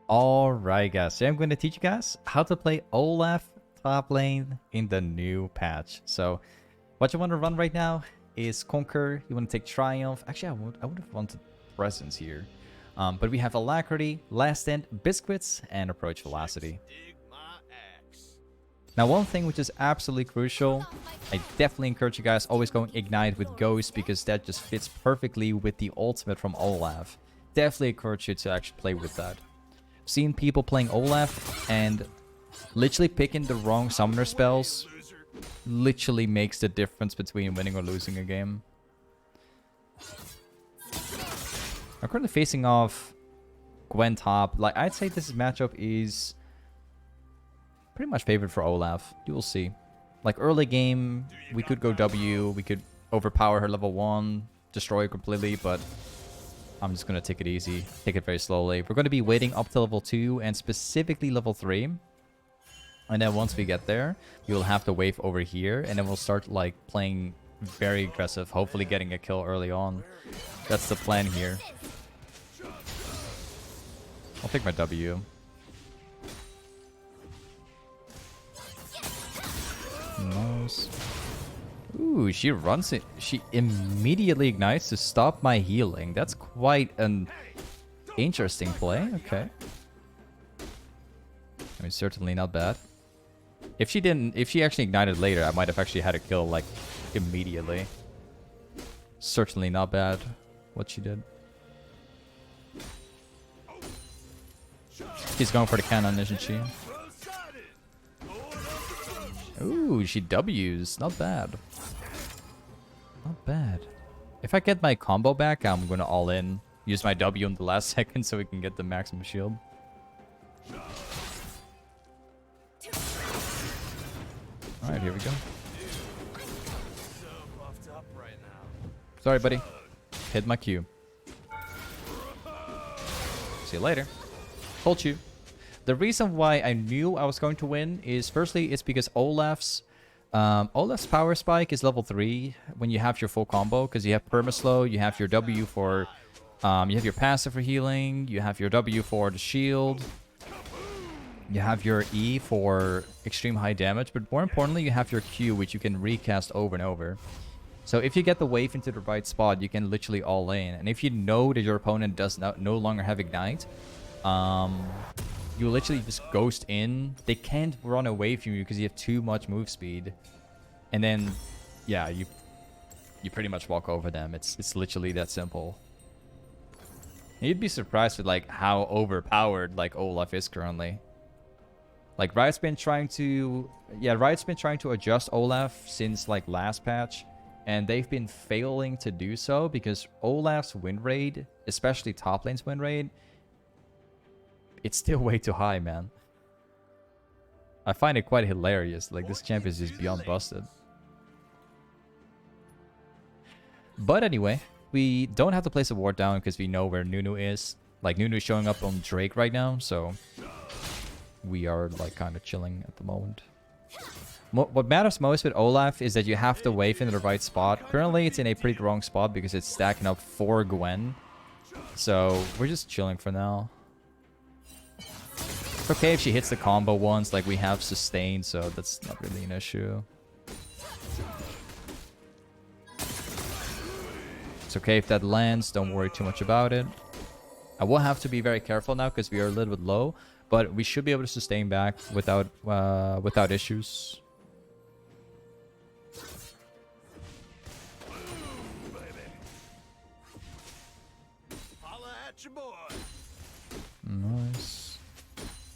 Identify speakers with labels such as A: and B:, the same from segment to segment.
A: Alright guys, so I'm going to teach you guys how to play Olaf top lane in the new patch. So what you want to run right now is Conquer, you want to take Triumph. Actually, I would have wanted Presence here. But we have Alacrity, Last Stand, Biscuits, and Approach Velocity. Now one thing which is absolutely crucial, I definitely encourage you guys always going Ignite with Ghost because that just fits perfectly with the ultimate from Olaf. Definitely encourage you to actually play with that. Seen people playing Olaf and literally picking the wrong summoner spells literally makes the difference between winning or losing a game. I'm currently facing off Gwen top. Like, I'd say this matchup is pretty much favored for Olaf. You will see. Like, early game, we could go W, we could overpower her level 1, destroy her completely, but I'm just going to take it easy, take it very slowly. We're going to be waiting up to level 2 and specifically level 3. And then once we get there, you'll have the wave over here. And then we'll start like playing very aggressive, hopefully getting a kill early on. That's the plan here. I'll take my W. Nice. Ooh, she runs it. She immediately ignites to stop my healing. That's quite an interesting play. Okay. I mean, certainly not bad. If she actually ignited later, I might have actually had a kill like immediately. Certainly not bad what she did. She's going for the cannon, isn't she? Ooh, she W's. Not bad. Not bad. If I get my combo back, I'm going to all in. Use my W in the last second so we can get the maximum shield. Alright, here we go. Sorry, buddy. Hit my Q. See you later. Told you. The reason why I knew I was going to win is, firstly, it's because Olaf's power spike is level 3 when you have your full combo, because you have permaslow, you have your W for, you have your passive for healing, you have your W for the shield, you have your E for extreme high damage, but more importantly, you have your Q, which you can recast over and over. So if you get the wave into the right spot, you can literally all in. And if you know that your opponent does no longer have Ignite, you literally just ghost in. They can't run away from you because you have too much move speed. And then, yeah, you pretty much walk over them. It's literally that simple. And you'd be surprised with like how overpowered like Olaf is currently. Like Riot's been trying to adjust Olaf since like last patch, and they've been failing to do so because Olaf's win rate, especially top lane's win rate, it's still way too high, man. I find it quite hilarious. Like, this champ is just beyond busted. But anyway, we don't have to place a ward down because we know where Nunu is. Like, Nunu is showing up on Drake right now, so we are, like, kind of chilling at the moment. What matters most with Olaf is that you have to wave in the right spot. Currently, it's in a pretty wrong spot because it's stacking up for Gwen. So, we're just chilling for now. It's okay if she hits the combo once, like we have sustain, so that's not really an issue. It's okay if that lands, don't worry too much about it. I will have to be very careful now because we are a little bit low, but we should be able to sustain back without issues. Nice.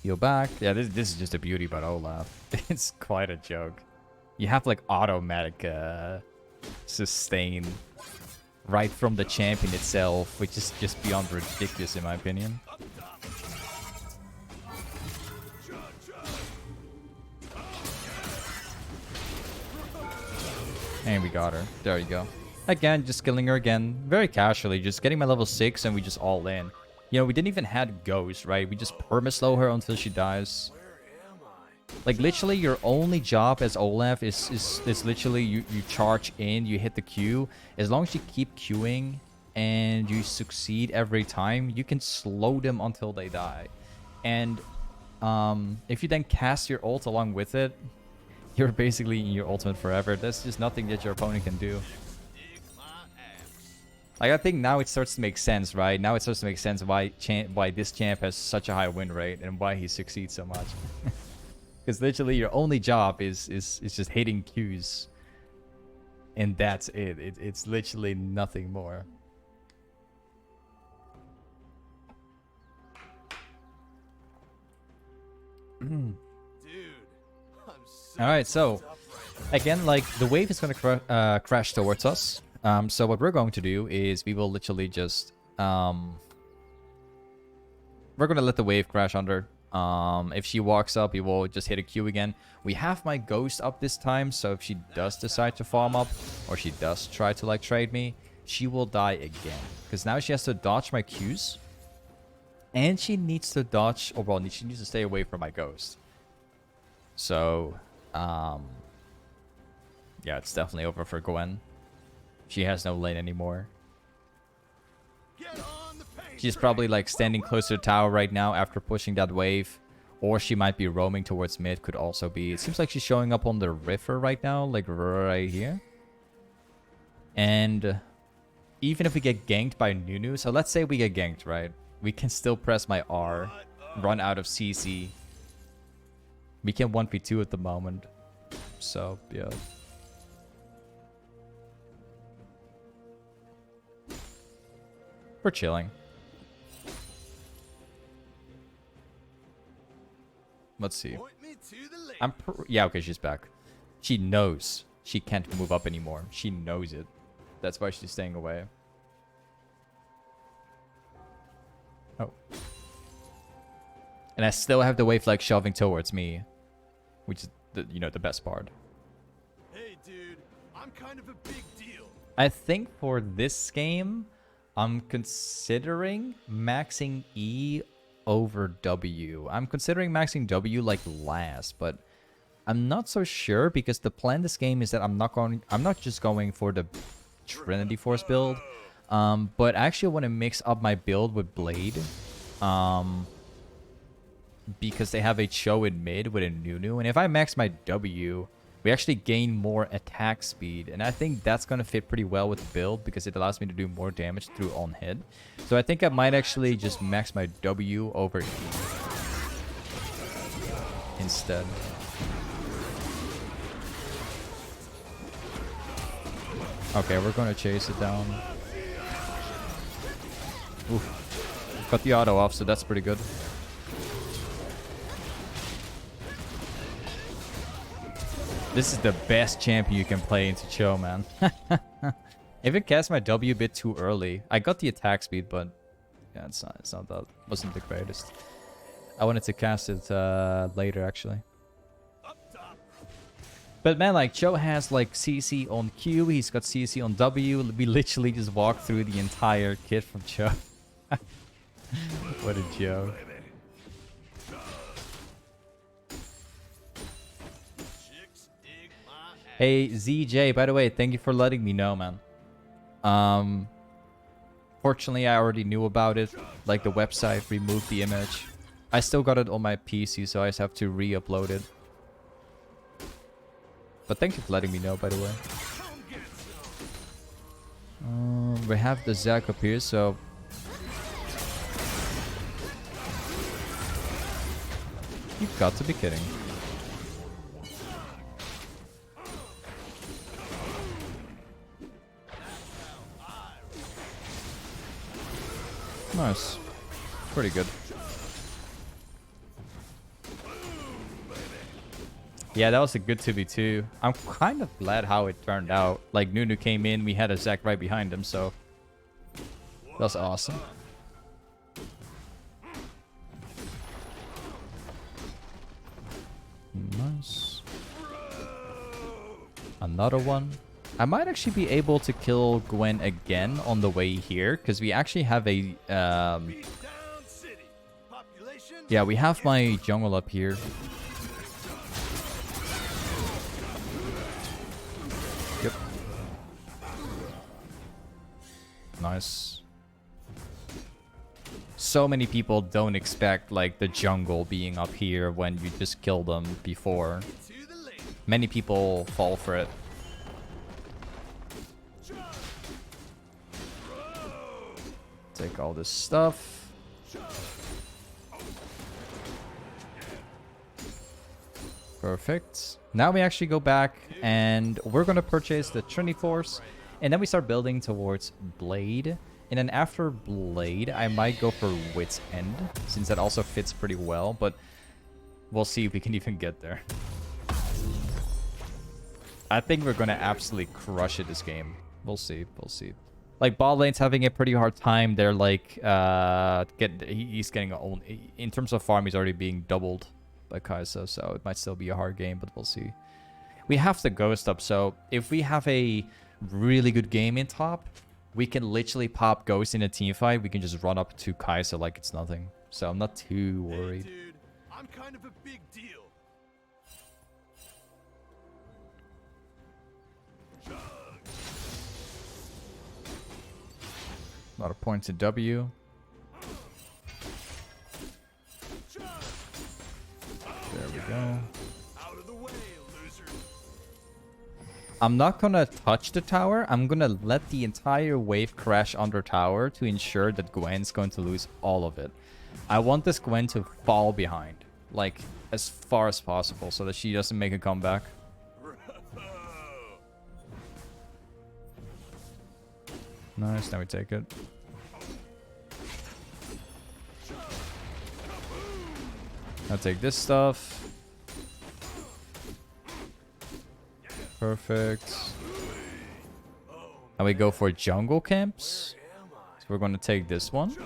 A: Heal back. Yeah, this is just a beauty about Olaf. It's quite a joke. You have like automatic sustain right from the champion itself, which is just beyond ridiculous in my opinion. And we got her. There you go. Again, just killing her again. Very casually, just getting my level 6 and we just all in. You know, we didn't even have Ghost, right? We just perma-slow her until she dies. Like, literally, your only job as Olaf is literally you charge in, you hit the Q. As long as you keep queuing and you succeed every time, you can slow them until they die. And if you then cast your ult along with it, you're basically in your ultimate forever. There's just nothing that your opponent can do. Like, I think now it starts to make sense, right? Now it starts to make sense why this champ has such a high win rate and why he succeeds so much. Because literally your only job is just hitting Qs. And that's it. It's literally nothing more. Alright, so again, like, the wave is going to crash towards us. So what we're going to do is we will literally just we're going to let the wave crash under. If she walks up, we will just hit a Q again. We have my ghost up this time, so if she does decide to farm up, or she does try to like trade me, she will die again, because now she has to dodge my Qs, and she needs to dodge, or well, she needs to stay away from my ghost. So yeah, it's definitely over for Gwen. She has no lane anymore. She's probably like standing closer to tower right now after pushing that wave. Or she might be roaming towards mid, could also be. It seems like she's showing up on the river right now, like right here. And even if we get ganked by Nunu, so let's say we get ganked, right? We can still press my R, run out of CC. We can 1v2 at the moment. So, yeah. We're chilling. Let's see. Yeah, okay, she's back. She knows she can't move up anymore. She knows it. That's why she's staying away. Oh. And I still have the wave like shoving towards me, which is the, you know, the best part.
B: Hey dude, I'm kind of a big deal.
A: I think for this game, I'm considering maxing E over W. I'm considering maxing W like last, but I'm not so sure because the plan this game is that I'm not just going for the Trinity Force build, but I actually want to mix up my build with Blade, because they have a Cho in mid with a Nunu, and if I max my W, we actually gain more attack speed, and I think that's going to fit pretty well with the build because it allows me to do more damage through on hit. So I think I might actually just max my W over E instead. Okay, we're going to chase it down. Oof. Got the auto off, so that's pretty good. This is the best champion you can play into Cho, man. If it cast my W a bit too early, I got the attack speed, but yeah, it's not that, wasn't the greatest. I wanted to cast it later, actually. But man, like, Cho has like CC on Q, he's got CC on W. We literally just walked through the entire kit from Cho. What a joke. Hey, ZJ, by the way, thank you for letting me know, man. Fortunately, I already knew about it. Like, the website removed the image. I still got it on my PC, so I just have to re-upload it. But thank you for letting me know, by the way. We have the Zac up here, so... You've got to be kidding. Nice. Pretty good. Yeah, that was a good 2v2. I'm kind of glad how it turned out. Like, Nunu came in, we had a Zac right behind him, so... That's awesome. Nice. Another one. I might actually be able to kill Gwen again on the way here, because we actually have a... Yeah, we have my jungle up here. Yep. Nice. So many people don't expect like the jungle being up here when you just kill them before. Many people fall for it. Take all this stuff. Perfect. Now we actually go back and we're going to purchase the Trinity Force. And then we start building towards Blade. And then after Blade, I might go for Wits End, since that also fits pretty well. But we'll see if we can even get there. I think we're going to absolutely crush it this game. We'll see. We'll see. Like, bot lane's having a pretty hard time. They're like, he's getting in terms of farm, he's already being doubled by Kai'Sa. So it might still be a hard game, but we'll see. We have the Ghost up, so if we have a really good game in top, we can literally pop Ghost in a team fight. We can just run up to Kai'Sa like it's nothing. So I'm not too worried.
B: Hey, dude, I'm kind of a big deal.
A: A lot of points in W. There we go.
B: Out of the way, loser.
A: I'm not gonna touch the tower. I'm gonna let the entire wave crash under tower to ensure that Gwen's going to lose all of it. I want this Gwen to fall behind, like as far as possible, so that she doesn't make a comeback. Nice, now we take it. I'll take this stuff. Perfect. And we go for jungle camps. So we're going to take this one.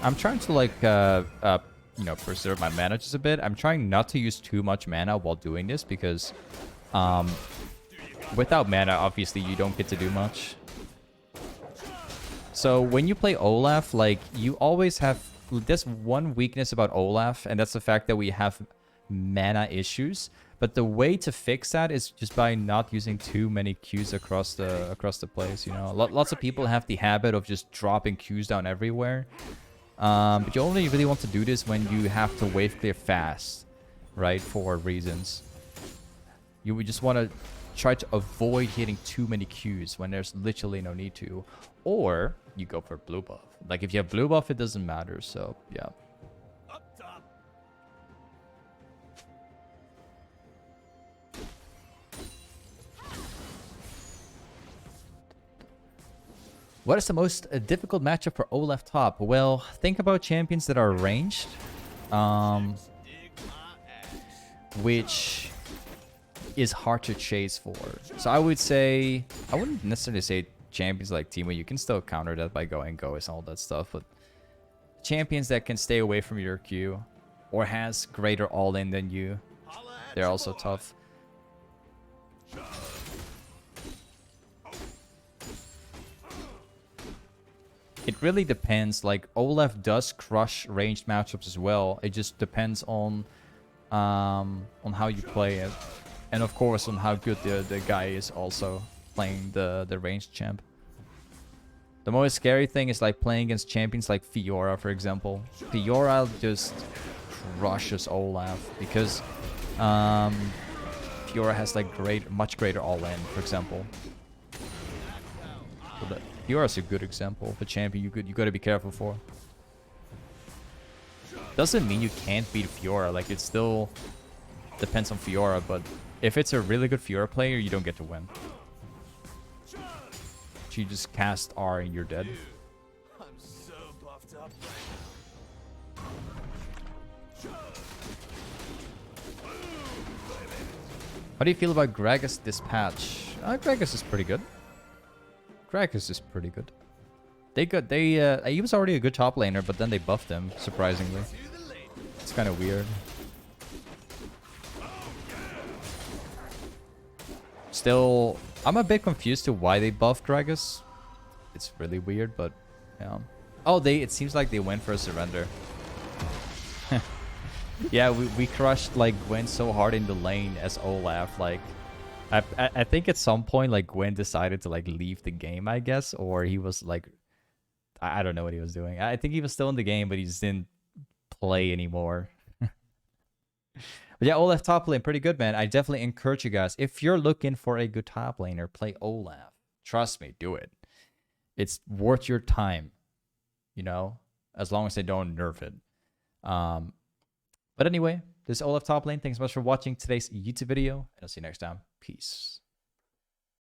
A: I'm trying to like, you know, preserve my mana just a bit. I'm trying not to use too much mana while doing this because without mana, obviously, you don't get to do much. So when you play Olaf, like, you always have... There's one weakness about Olaf, and that's the fact that we have mana issues. But the way to fix that is just by not using too many Qs across the place, you know? Lots of people have the habit of just dropping Qs down everywhere. But you only really want to do this when you have to wave clear fast, right? For reasons. You would just want to try to avoid hitting too many Qs when there's literally no need to. Or you go for blue buff. Like, if you have blue buff, it doesn't matter. So, yeah.
B: Up top.
A: What is the most difficult matchup for Olaf top? Well, think about champions that are ranged. Which is hard to chase for. So I would say... I wouldn't necessarily say champions like Teemo. You can still counter that by going Ghost and all that stuff. But champions that can stay away from your Q or has greater all-in than you, they're also tough. It really depends. Like, Olaf does crush ranged matchups as well. It just depends on how you play it. And of course on how good the guy is also playing the ranged champ. The most scary thing is like playing against champions like Fiora, for example. Fiora just crushes Olaf because Fiora has like much greater all-in, for example. So Fiora's a good example of a champion you gotta be careful for. Doesn't mean you can't beat Fiora, like it still depends on Fiora, but if it's a really good Fiora player, you don't get to win. You just cast R and you're dead.
B: Dude, I'm so buffed up right now.
A: How do you feel about Gragas this patch? Gragas is pretty good. Gragas is pretty good. He was already a good top laner, but then they buffed him, surprisingly. It's kind of weird. Still, I'm a bit confused to why they buffed Gragas. It's really weird, but yeah. Oh, it seems like they went for a surrender. Yeah, we crushed like Gwen so hard in the lane as Olaf. Like, I think at some point like Gwen decided to like leave the game, I guess, or he was like, I don't know what he was doing. I think he was still in the game, but he just didn't play anymore. But yeah, Olaf top lane, pretty good, man. I definitely encourage you guys, if you're looking for a good top laner, play Olaf. Trust me, do it. It's worth your time, you know, as long as they don't nerf it. But anyway, this is Olaf top lane. Thanks so much for watching today's YouTube video, and I'll see you next time. Peace.